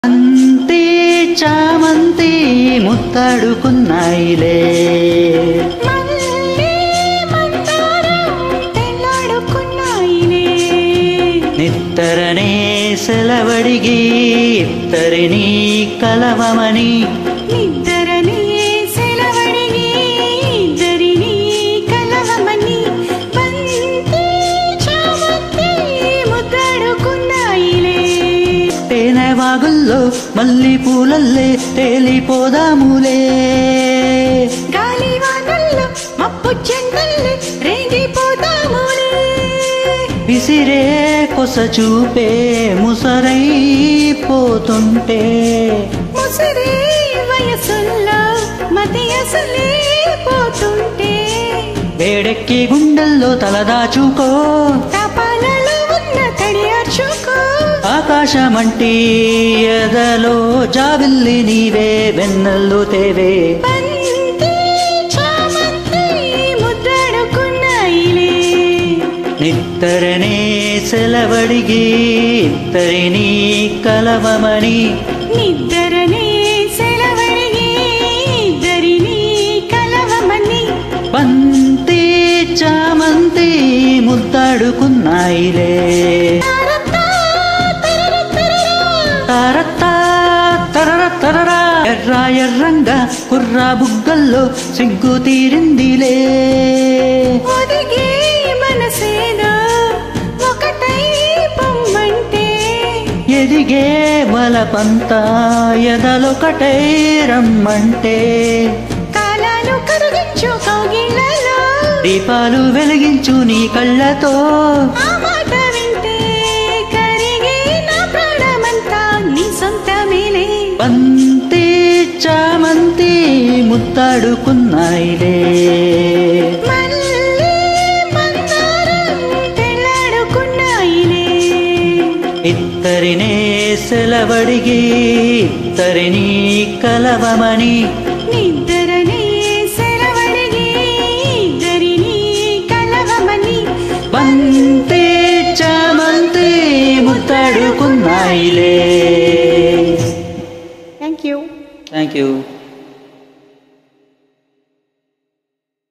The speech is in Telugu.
అంతే చామంతి ముత్తాడుకున్నాయిలే, నిత్తరనే సెలవడిగి ఇద్దరిని కలవమని, నిద్దరనే సెలవడిగి ఇద్దరిని కలవమని, బంతి చామంతి ముద్దాడుకున్నాయిలే. తేనె వాగుల్లో మల్లి పూలల్లే తేలిపోదాములే, గాలి వానల్లో మబ్బు చెందల్లే రేగిపోదాములే. విసిరే కొస చూపే ముసరైపోతుంటే, ముసిరే వయసుల్లో మతి అసలే పోతుంటే, వేడెక్కి గుండెల్లో తలదాచుకో, తపాలలో ఉన్న తడి అర్చుకో. ఆకాశమంటి ఎదలో జాబిల్లి నీవే, వెన్నెల్లు తేవే. బంతి చామంతి ముద్దాడుకున్నాయిలే, నిద్దరనే సెలవడిగి ఇద్దరిని కలవమని, నిద్దరనే సెలవడిగి ఇద్దరిని కలవమని, బంతి చామంతి ముద్దాడుకున్నాయిలే. తారత్తా తరర తరరా, ఎర్ర ఎర్రంగా కుర్రా బుగ్గల్లో సిగ్గు తీరిందిలే, ఒదిగే మనసేదో ఒకటై పొమ్మంటే, ఎదిగే వలపంతా ఎదలొకటై రమ్మంటే, కాలాలు కరిగించు కౌగిళ్ళలో దీపాలు వెలిగించు నీ కళ్ళతో, ఆ మాట వింటే కరిగే నా ప్రాణమంతా నీ సొంతమేలే. బంతి చామంతి ముద్దాడుకున్నాయిలే, మల్లె మందారం తెల్లాడుకున్నాయిలే, ఇద్దరినే సెలవడిగి ఇద్దరిని కలవమని,